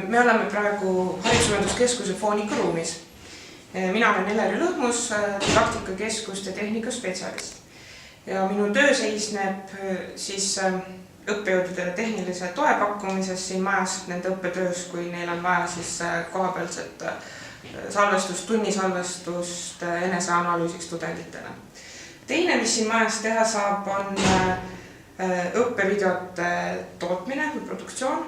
Me oleme praegu Haridusühenduskeskuse Foonika ruumis. Mina olen Eleri Lõhmus, didaktikakeskust ja tehnikaspetsialist. Ja minu töö seisneb siis õppejõududele tehnilise toe pakkumises siin majas nende õppetöös, kui neil on vaja siis kohapealset salvestust, tunnisalvestust eneseanalüüsiks tudengitele. Teine, mis siin majas teha saab, on õppevideote tootmine või produktsioon.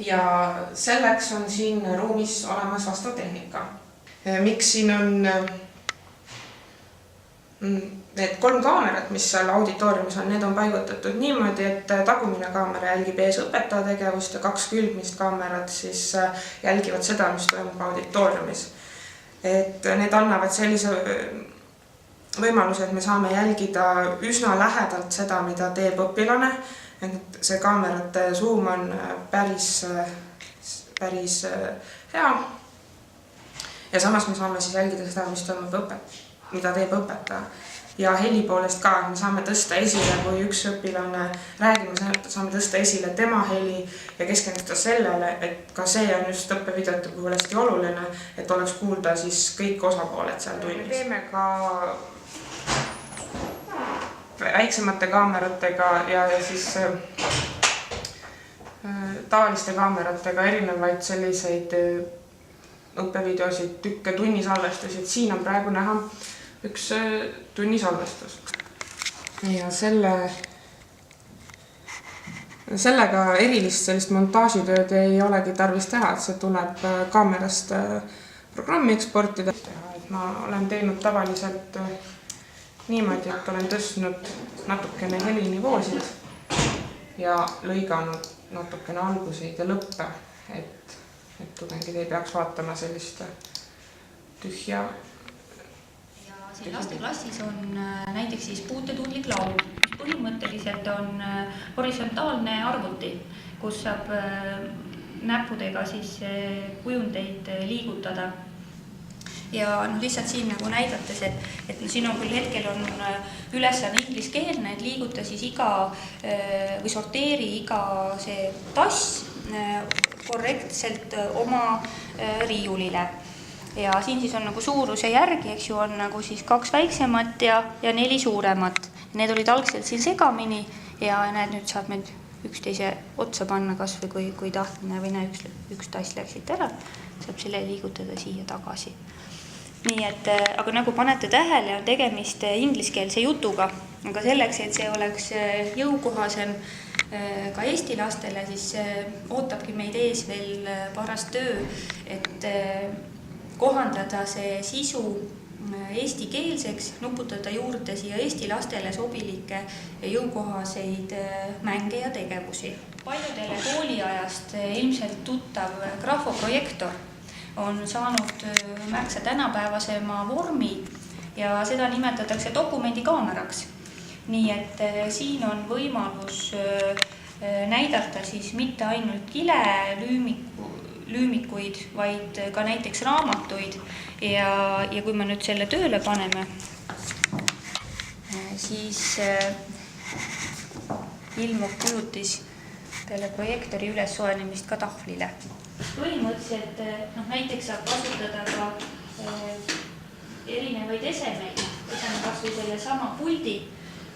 Ja selleks on siin ruumis olemas vastav tehnika. Miks siin on need 3 kaamerat, mis seal auditooriumis on, need on paigutatud niimoodi, et tagumine kaamera jälgib ees õpetaja tegevust ja 2 külgmist kaamerat siis jälgivad seda, mis toimub auditooriumis. Et need annavad sellise võimaluse, et me saame jälgida üsna lähedalt seda, mida teeb õpilane. Et see kaamerate zoom on päris hea. Ja samas me saame siis jälgida seda, mis toimub mida teeb õpetaja. Ja heli poolest ka, me saame tõsta esile, kui üks õpilane räägime, saame tõsta esile tema heli ja keskenduda sellele, et ka see on just õppevideote puhul hästi oluline, et oleks kuulda siis kõik osapooled seal tunnis. Me teeme ka väiksemate kaameratega ja siis tavaliste kaameratega erinevaid selliseid õppevideosid, tükke, tunnisalvestusid. Siin on praegu näha üks tunnisalvestus. Ja sellega erilist sellist montaažitööd ei olegi tarvis teha, et see tuleb kaamerast programmi eksportida. Ma olen teinud tavaliselt niimoodi, et olen tõstnud natukene helinivoosid ja lõiganud natukene alguseid ja lõppe, et tudengid ei peaks vaatama sellist tühja. Ja siin lasteklassis on näiteks siis puutetundlik laud, mis põhimõtteliselt on horisontaalne arvuti, kus saab näppudega siis kujundeid liigutada. Ja lihtsalt siin nagu näidates, et siin on küll hetkel on ülesanne ingliskeelne, et liiguta siis või sorteeri iga see tass korrektselt oma riiulile. Ja siin siis on nagu suuruse järgi, eks ju, on nagu siis 2 väiksemat ja 4 suuremat. Need olid algselt siin segamini ja nüüd saab need üksteise otsa panna kas või kui tahtmine või üks tass läksid ära, saab selle liigutada siia tagasi. Nii et, aga nagu panete tähele, on tegemist ingliskeelse jutuga, aga selleks, et see oleks jõukohasem ka eesti lastele, siis ootabki meid ees veel paras töö, et kohandada see sisu eestikeelseks, nuputada juurde siia eesti lastele sobilikke ja jõukohaseid mänge ja tegevusi. Paljudele kooliajast ilmselt tuttav grafoprojektor on saanud märksa tänapäevasema vormi ja seda nimetatakse dokumendikaameraks. Nii et siin on võimalus näidata siis mitte ainult kilelüümikuid, vaid ka näiteks raamatuid. Ja kui me nüüd selle tööle paneme, siis ilmub kujutis peale projektori üles soojenemist ka tahvlile. Põhimõtteliselt näiteks saab kasutada ka erinevaid esemeid, kas või selle sama puldi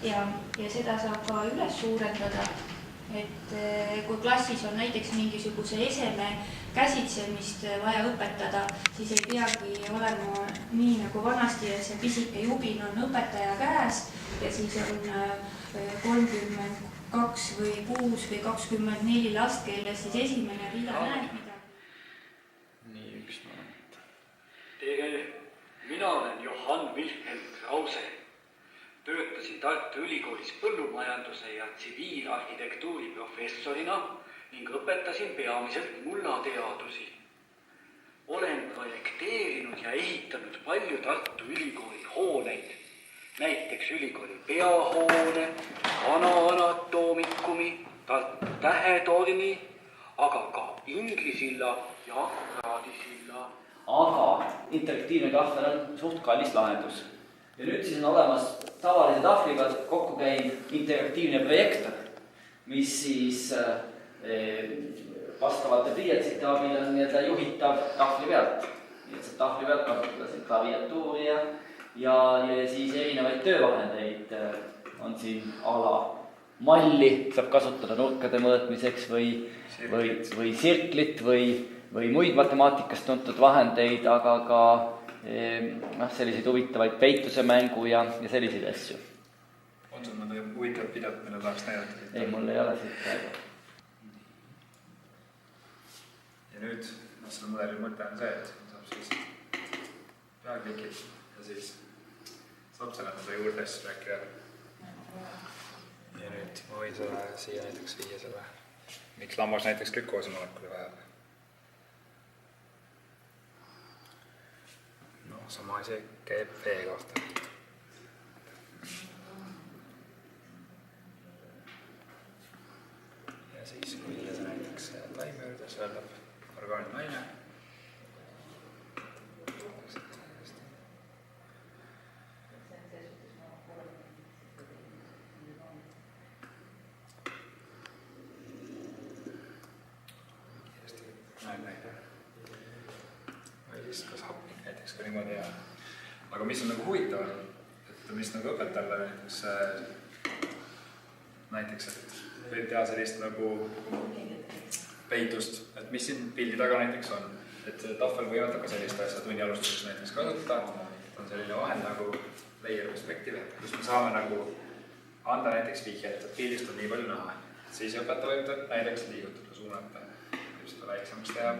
ja seda saab ka üles suurendada, et kui klassis on näiteks mingisuguse eseme käsitsemist vaja õpetada, siis ei peagi olema nii nagu vanasti, et see pisike jubin on õpetaja käes ja siis on 32 või 6 või 24 last, kelle siis esimene rida näeb midagi. Nii, üks moment. Tere, mina olen Johann Wilhelm Krause. Töötasin Tartu Ülikoolis põllumajanduse ja tsiviilarhitektuuri professorina ning õpetasin peamiselt mullateadusi. Olen projekteerinud ja ehitanud palju Tartu Ülikooli hooneid, näiteks ülikooli peahoone, vana anatoomikumi, Tartu Tähetorni, aga ka Inglisilla ja Raadisilla. Aga interaktiivne tahvel on suht kallis lahendus. Ja nüüd siis on olemas tavalise tahvliga kokku käiv interaktiivne projektor, mis siis vastavate pliiatsite abil on nii-öelda juhitav tahvli pealt. Nii et saab tahvli pealt kasutada siin klaviatuuri ja siis erinevaid töövahendeid on siin ala malli, saab kasutada nurkade mõõtmiseks või sirklit või muid matemaatikast tuntud vahendeid, aga ka selliseid huvitavaid peitusemängu ja selliseid asju. On sul mõnda huvitavat videot, mille tahaks näidata? Ei, mul ei ole siit praegu. Ja nüüd selle mudeli mõte on see, et saab siis peaklikid ja siis saab selle juurde asju rääkida. Ja nüüd ma võin selle siia näiteks viia selle, miks lammas näiteks glükoosimolekuli vajab. No sama asi käib vee kohta. Ja siis kui viia see näiteks taime juurde, see öeldab orgaanid naine. Või siis kas hapnik näiteks ka niimoodi ja. Aga mis on nagu huvitav, et mis nagu õpetajale näiteks, et võib teha sellist nagu peitust, et mis siin pildi taga näiteks on. Et tahvel võivad ka sellist asja tunni alustuseks näiteks kasutada. On selline vahend nagu layer perspektiiv, kus me saame nagu anda näiteks vihjet, et pildist on nii palju näha. Siis õpetaja võib näiteks liigutada, suunata, võib seda väiksemaks teha.